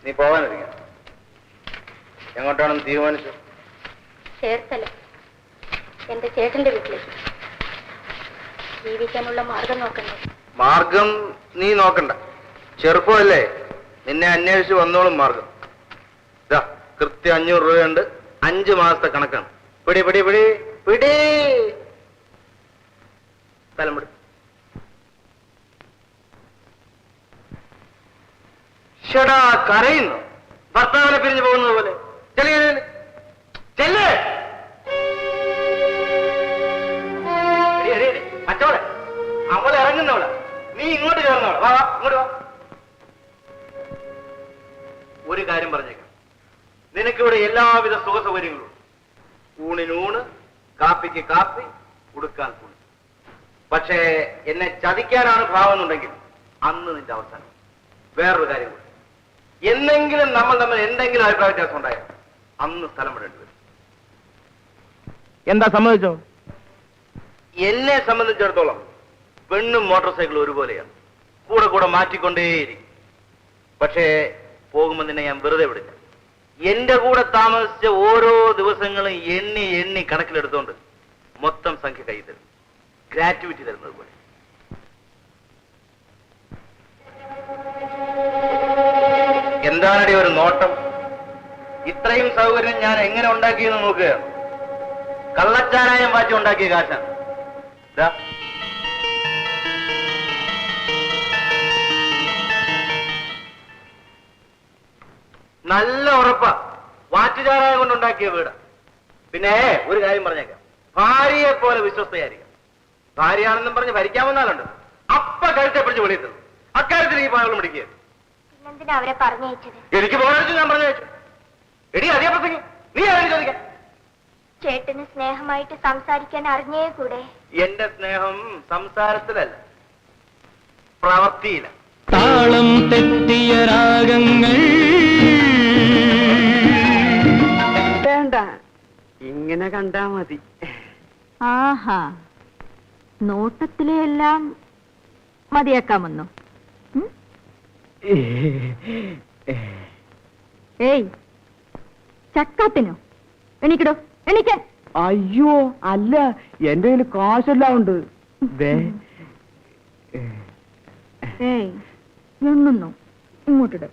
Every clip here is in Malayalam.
നീ പോകാനിരിക്ക. എങ്ങോട്ടാണെന്ന് തീരുമാനിച്ചു? ചേർത്തല, എന്റെ ചേട്ടന്റെ വീട്ടിലേക്ക്. ജീവിക്കാനുള്ള മാർഗം നോക്കണ്ടേ? മാർഗം നീ നോക്കണ്ട, ചെറുപ്പമല്ലേ, നിന്നെ അന്വേഷിച്ച് വന്നോളും മാർഗം. ഇതാ കൃത്യം 500 രൂപയുണ്ട്, 5 മാസത്തെ കണക്കാണ്. പിടി പിടി പിടി പിടി, സ്ഥലം പിടി. ഷടാ, കരയുന്നു ഭർത്താവിനെ പിരിഞ്ഞു പോകുന്നത് പോലെ. ചെല്ലേ അച്ചോളെ, അവളെ ഇറങ്ങുന്നവളെ, നീ ഇങ്ങോട്ട് ചേർന്നവളെ. വാ വാ, ഇങ്ങോട്ട് വാ. ഒരു കാര്യം പറഞ്ഞേക്കാം, നിനക്കിവിടെ എല്ലാവിധ സുഖ സൗകര്യങ്ങളും. ഊണിനൂണ്, കാപ്പിക്ക് കാപ്പി, ഉടുക്കാൻ തുണി. പക്ഷേ എന്നെ ചതിക്കാനാണ് ഭാവമെന്നുണ്ടെങ്കിൽ അന്ന് നിന്റെ അവസാനം. വേറൊരു കാര്യം കൂടി, എന്നെങ്കിലും നമ്മൾ തമ്മിൽ എന്തെങ്കിലും അഭിപ്രായ വ്യത്യാസം ഉണ്ടായാൽ അന്ന് സ്ഥലം വിടേണ്ടി വരും. എന്താ സമ്മതിച്ചോ? എന്നെ സംബന്ധിച്ചിടത്തോളം പെണ്ണും മോട്ടോർ സൈക്കിളും ഒരുപോലെയാണ്, കൂടെ കൂടെ മാറ്റിക്കൊണ്ടേയിരിക്കും. പക്ഷേ പോകുമ്പോൾ നിന്നെ ഞാൻ വെറുതെ വിടില്ല. എന്റെ കൂടെ താമസിച്ച ഓരോ ദിവസങ്ങളും എണ്ണി എണ്ണി കണക്കിലെടുത്തോണ്ട് മൊത്തം സംഖ്യ കൈ തരും, ഗ്രാറ്റുവിറ്റി തരുന്നത് പോലെ. എന്താണടി ഒരു നോട്ടം? ഇത്രയും സൗകര്യം ഞാൻ എങ്ങനെ ഉണ്ടാക്കിയെന്ന് നോക്കുകയാണ്. കള്ളച്ചാരായം വാറ്റി ഉണ്ടാക്കിയ കാശാണ്. നല്ല ഉറപ്പാ, വാറ്റുചാരായം കൊണ്ടുണ്ടാക്കിയ വീട്. പിന്നെ ഒരു കാര്യം പറഞ്ഞേക്കാം, ഭാര്യയെ പോലെ വിശ്വസ്തയായിരിക്കും. ഭാര്യയാണെന്നും പറഞ്ഞ് ഭരിക്കാൻ വന്നാലുണ്ട് അപ്പ കഴുത്തെ പിടിച്ച് വെളിയിട്ടു. അക്കാര്യത്തിൽ ഈ പാവളം പിടിക്കുക. അവരെ പറഞ്ഞയച്ചത് എനിക്ക് പോകാൻ ഞാൻ പറഞ്ഞയച്ചു. എടി അതേ പ്രസംഗം നീ ആരും ചോദിക്കാൻ. ചേട്ടന് സ്നേഹമായിട്ട് സംസാരിക്കാൻ അറിഞ്ഞേ കൂടെ? എന്റെ സ്നേഹം സംസാരത്തിലല്ല, പ്രവൃത്തിയില്ല. താളം തെറ്റിയ രാഗങ്ങൾ വേണ്ട, ഇങ്ങനെ കണ്ടാ മതി. ആഹാ, നോട്ടത്തിലെല്ലാം മതിയാക്കാമെന്നോ? ഏയ് ചക്കാത്തിനോ? എണീക്കടോ, എണീക്കാൻ. അയ്യോ അല്ല, എന്റെ കയ്യിൽ കാശെല്ലാം ഉണ്ട്. ഏയ് എണ്ണുന്നോ? ഇങ്ങോട്ടിട.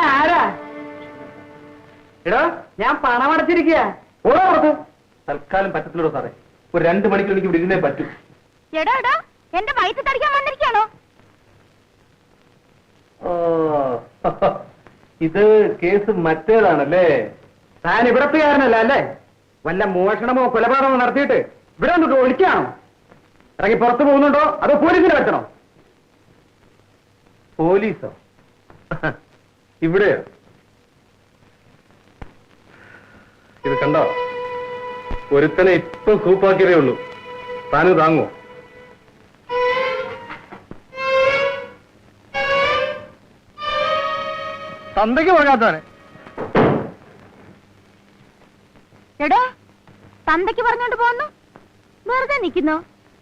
ആരാ? എടോ, ഞാൻ പണം അടച്ചിരിക്കുക. ഓരോ തൽക്കാലം പറ്റത്തില്ലോ സാറേ, ഒരു 2 മണിക്കൂർ എനിക്ക് ഇവിടെ ഇരുന്നേ പറ്റൂ. എടാ എടാ, എന്റെ വയറ്റ് തടിക്കാൻ വന്നിരിക്കാണോ? ഇത് കേസ് മറ്റേതാണല്ലേ? താൻ ഇവിടത്തുകാരനല്ല അല്ലേ? വല്ല മോഷണമോ കൊലപാതകമോ നടത്തിയിട്ട് ഇവിടെ വന്നിട്ട് ഒളിക്കാണോ? ഇറങ്ങി പുറത്തു പോകുന്നുണ്ടോ അതോ പോലീസിനെ വെച്ചണോ? പോലീസോ? ഇവിടെയോ? ഇത് കണ്ടോ, ഒരുത്തനെ ഇപ്പം സൂപ്പാക്കിയതേ ഉള്ളൂ. താന് താങ്ങോ? തന്തയ്ക്ക് പോകാത്തവനെ. എടോ, തന്തയ്ക്ക് പറഞ്ഞോണ്ട് പോന്നു, വെറുതെ നിൽക്കുന്നോ?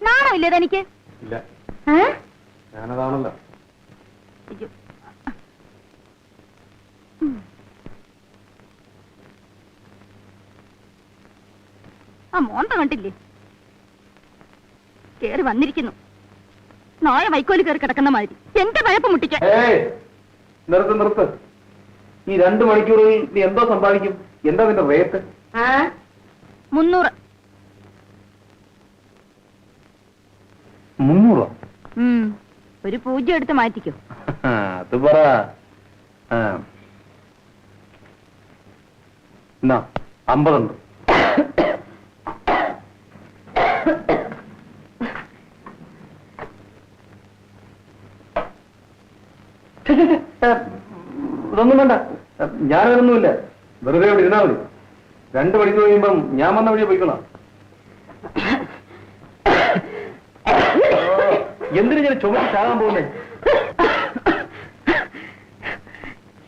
നാണമില്ലേ തനിക്ക്? ഇല്ല, ഞാനതാണല്ലോ. ആ മോന്ത കണ്ടില്ലേ? കേറി വന്നിരിക്കുന്നു, നായ വൈക്കോല് കയറി കിടക്കുന്ന മാതിരി. എന്റെ വയപ്പ് മുട്ടിക്കാൻ. നിർത്ത് നിർത്ത്. ഈ 2 മണിക്കൂറിൽ നീ എന്തോ സമ്പാദിക്കും? എന്താ നിന്റെ റേറ്റ്? 300. 300? ഒരു 0 എടുത്ത് മാറ്റിക്കോ. അത് പറ. 50 ഉണ്ട്. ഇതൊന്നും വേണ്ട, ഞാനതൊന്നുമില്ല. വെറുതെ ഇവിടെ ഇരുന്നാ മതി. 2 മണിക്കൂർ കഴിയുമ്പം ഞാൻ വന്ന വഴിയെ പോയിക്കോളാം. എന്തിനു ഞാൻ ചുമച്ച് ചാകാൻ പോകുന്നേ?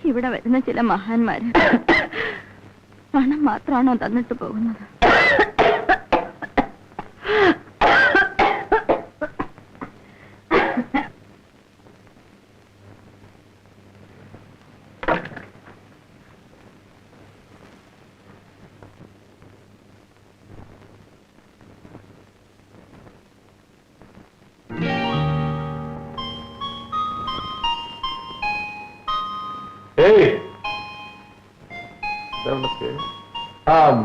ഇവിടെ വരുന്ന ചില മഹാന്മാര് പണം മാത്രമാണോ തന്നിട്ട് പോകുന്നത്?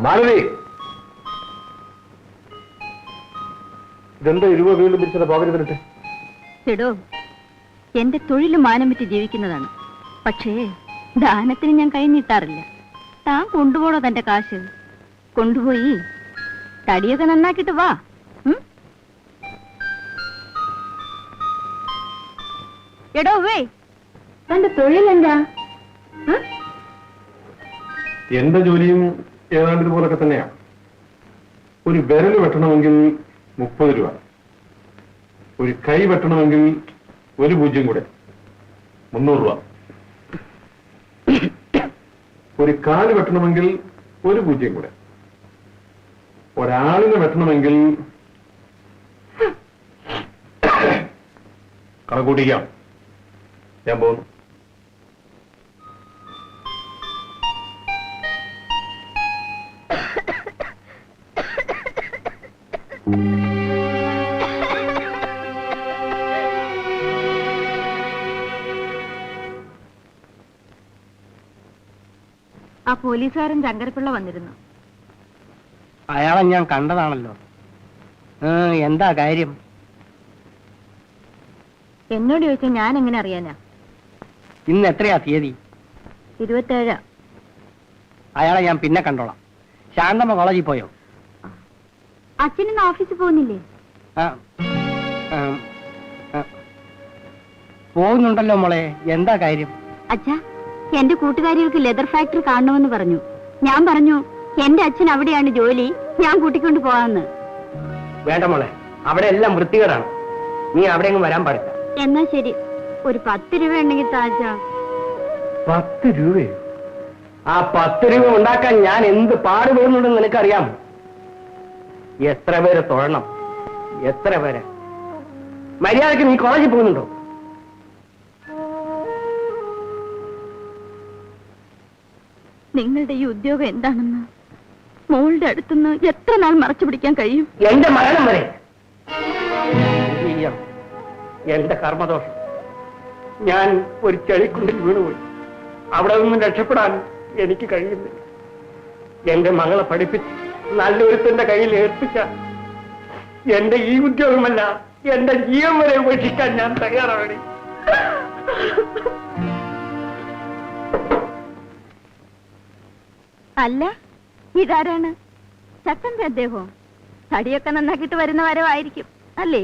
മാലതി, ഇതെന്താ രൂപ വീണ്ടും പിരിച്ചത് പോകരുതിട്ട്? എടോ, എന്റെ തൊഴിൽ മാനം വിറ്റ് ജീവിക്കുന്നതാണ്. പക്ഷേ ദാനത്തിന് ഞാൻ കൈ നീട്ടാറില്ല. താൻ കൊണ്ടുപോണോ തന്റെ കാശ്? കൊണ്ടുപോയി തടിയൊക്കെ നന്നാക്കിട്ട് വാ. എടോ വേ, തന്റെ തൊഴിലെന്താ? എന്റെ ജോലിയും ഏതാണ്ട് ഇതുപോലൊക്കെ തന്നെയാണ്. ഒരു വിരൽ വെട്ടണമെങ്കിൽ 30 രൂപ, ഒരു കൈ വെട്ടണമെങ്കിൽ 1 പൂജ്യം കൂടെ 300 രൂപ, ഒരു കാല് വെട്ടണമെങ്കിൽ 1 പൂജ്യം കൂടെ, ഒരാളിനെ വെട്ടണമെങ്കിൽ കണക്കൂട്ടിക്കാം. ഞാൻ പോകുന്നു. ആ പോലീസുകാരൻ ചങ്കരപ്പിള്ള വന്നിരുന്നു. അയാളെ ഞാൻ കണ്ടതാണല്ലോ. എന്താ കാര്യം? എന്നോട് ചോദിച്ചാൽ ഞാൻ എങ്ങനെ അറിയാനാ? ഇന്ന് എത്രയാ തീയതി? 27. അയാളെ ഞാൻ പിന്നെ കണ്ടോളാം. ശാന്തമ്മ കോളേജിൽ പോയോ? അച്ഛനിന്ന് ഓഫീസിൽ പോകുന്നില്ലേ? ആ, ആ, ആ. പോകുന്നുണ്ടല്ലോ മോളെ. എന്താ കാര്യം? അച്ഛാ, എന്റെ കൂട്ടുകാരികൾക്ക് ലെതർ ഫാക്ടറി കാണണമെന്ന് പറഞ്ഞു. ഞാൻ പറഞ്ഞു എന്റെ അച്ഛൻ അവിടെയാണ് ജോലി, ഞാൻ കൂട്ടിക്കൊണ്ട് പോവാന്ന്. വേണ്ട മോളെ, അവിടെ എല്ലാം വൃത്തികേടാണ്. നീ അവിടെ എങ്ങും വരാൻ പാടില്ല. എന്നാ ശരി, ഒരു 10 രൂപ ഉണ്ടെങ്കിൽ താച്ചാ. 10 രൂപയോ? ആ 10 രൂപ ഉണ്ടാക്കാൻ ഞാൻ എന്ത് പാടുപെടുന്നുണ്ടെന്ന് നിനക്കറിയാം. എത്ര പേരെ തൊഴണം, എത്ര പേരെ. മര്യാദക്ക് നീ കോളേജിൽ പോകുന്നുണ്ടോ? നിങ്ങളുടെ ഈ ഉദ്യോഗം എന്താണെന്ന് മോളുടെ അടുത്തുനിന്ന് എത്ര നാൾ മറച്ചു പിടിക്കാൻ കഴിയും? എന്റെ മരണം വരെ. എന്റെ കർമ്മദോഷം. ഞാൻ ഒരു ചെളിക്കുണ്ടിൽ വീണുപോയി. അവിടെ നിന്നും രക്ഷപ്പെടാൻ എനിക്ക് കഴിയുന്നില്ല. എന്റെ മകളെ പഠിപ്പിച്ച് നല്ലൊരുത്തന്റെ കയ്യിൽ ഏൽപ്പിച്ച എന്റെ ഈ ഉദ്യോഗമല്ല, എന്റെ ജീവൻ വരെ ഉപേക്ഷിക്കാൻ ഞാൻ തയ്യാറാണ്. അല്ല, ഇതാരാണ്? ചക്കന്റെ അദ്ദേഹം തടിയൊക്കെ നന്നാക്കിട്ട് വരുന്ന വരവായിരിക്കും അല്ലേ?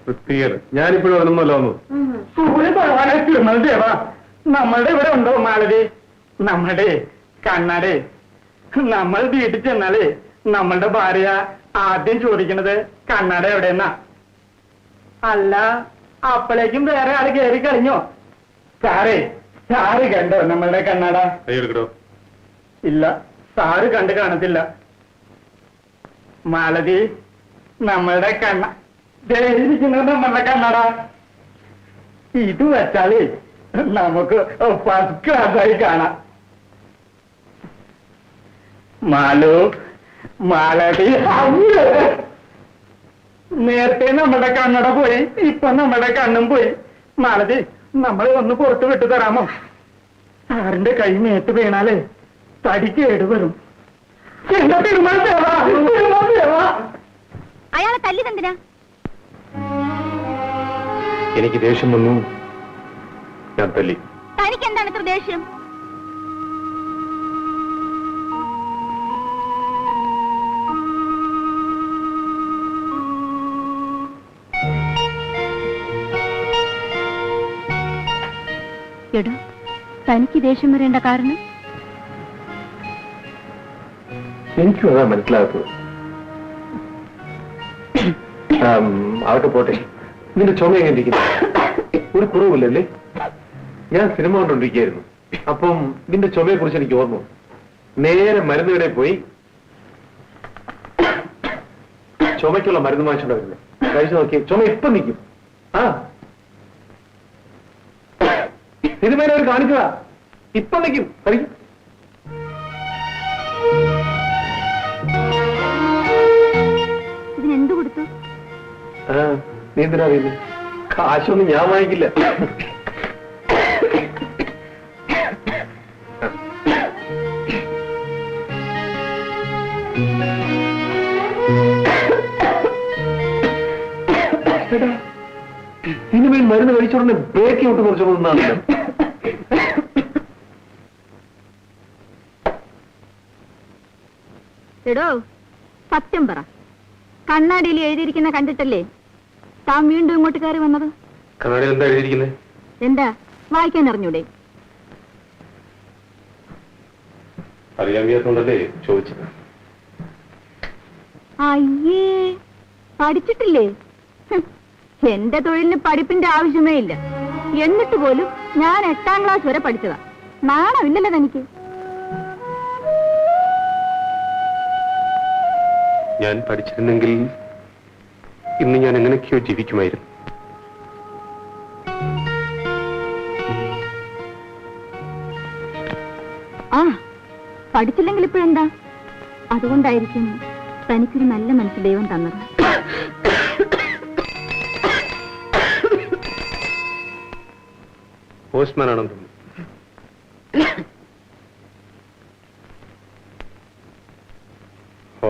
വൃത്തികേട്. ഞാനിപ്പോഴും അതിനൊന്നുമല്ല വന്നു. നമ്മളുടെ ഇവിടെ ഉണ്ടോ മാലതി? നമ്മുടെ കണ്ണാടെ നമ്മൾ വീട്ടിൽ ചെന്നാലേ നമ്മളുടെ ഭാര്യ ആദ്യം ചോദിക്കണത് കണ്ണാട എവിടെയെന്നാ. അല്ല, അപ്പോഴേക്കും വേറെ ആള് കയറി കളിഞ്ഞോ? സാറ് കണ്ടോ നമ്മളുടെ കണ്ണാട? കൈയെടുക്കടോ. ഇല്ല, സാറ് കണ്ടു കാണത്തില്ല. മാലതി, നമ്മളുടെ ഇരിക്കുന്നത് നമ്മളുടെ കണ്ണാട. ഇത് വെച്ചാലേ നമുക്ക് ഫസ്റ്റ് ക്ലാസ്സായി കാണാം. മാലു, മാലതി, നേരത്തെ നമ്മുടെ കണ്ണട പോയി, ഇപ്പൊ നമ്മുടെ കണ്ണും പോയി. മാലതി, നമ്മളെ ഒന്ന് പുറത്ത് വിട്ടു തരാമോ? സാറിന്റെ കൈ മേത്ത് വീണാലേ തടി കേടുവരും. എന്താ അയാളെ തല്ലിതെന്തിനാ? എനിക്ക് ദേഷ്യം വന്നു, ഞാൻ തല്ലി. തനിക്ക് എന്താണ് ഇത്ര ദേഷ്യം? എടോ, തനിക്ക് ദേഷ്യം വരേണ്ട കാരണം? എനിക്കും അതാ മനസ്സിലാകത്തത്. അതൊക്കെ പോട്ടെ. നിന്റെ ചുമ എങ്ങനെ ഇരിക്കുന്നു? ഒരു കുറവില്ലല്ലേ? ഞാൻ സിനിമ കണ്ടോണ്ടിരിക്കുകയായിരുന്നു. അപ്പം നിന്റെ ചുമയെ കുറിച്ച് എനിക്ക് ഓർമ്മ വന്നു. നേരെ മരുന്ന് കടയിൽ പോയി ചുമയ്ക്കുള്ള മരുന്ന് വാങ്ങിച്ചോണ്ട് വരുന്നത്. കഴിച്ചു നോക്കി, ചുമ ഇപ്പം നിൽക്കും. ആ സിനിമയിൽ അവർ കാണിച്ചതാ, ഇപ്പം നിൽക്കും. കഴിക്കും. ഇതിനെന്ത് കൊടുത്തു? ആ നീ എന്തിനാ അറിയുന്നത്? കാശൊന്നും ഞാൻ വാങ്ങിക്കില്ല. സിനിമയിൽ മരുന്ന് കഴിച്ചോടനെ ബ്രേക്ക് ഔട്ട് കുറച്ചോന്നാണല്ലോ. എടോ, സത്യം പറ, കണ്ണാടിയിൽ എഴുതിയിരിക്കുന്ന കണ്ടിട്ടല്ലേ താൻ വീണ്ടും ഇങ്ങോട്ട് കയറി വന്നത്? കണ്ണാടിയിൽ എന്താ എഴുതിയിരിക്കുന്നത്? എന്താ വായിക്കാൻ അറിഞ്ഞൂടെ? അറിയാൻ വയ്യാത്തോണ്ടല്ലേ ചോദിച്ചത്. അയ്യേ, പഠിച്ചിട്ടില്ലേ? ഹും, എന്റെ തൊഴിലിന് പഠിപ്പിന്റെ ആവശ്യമേ ഇല്ല. എന്നിട്ട് പോലും ഞാൻ 8ാം ക്ലാസ് വരെ പഠിച്ചതാ. നാണമില്ലല്ലോ തനിക്ക്? ഞാൻ പഠിച്ചിരുന്നെങ്കിൽ ഇന്ന് ഞാൻ എങ്ങനെയൊക്കെയോ ജീവിക്കുമായിരുന്നു. ആ, പഠിച്ചില്ലെങ്കിൽ ഇപ്പോഴെന്താ? അതുകൊണ്ടായിരിക്കും തനിക്കൊരു നല്ല മനസ്സ് ദൈവം തന്നത്. പോസ്റ്റ്മാൻ ആണെന്ന് തോന്നുന്നു. ഓ,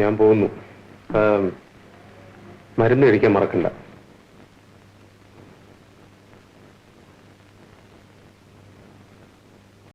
ഞാൻ പോകുന്നു. മരുന്ന് കഴിക്കാൻ മറക്കണ്ട.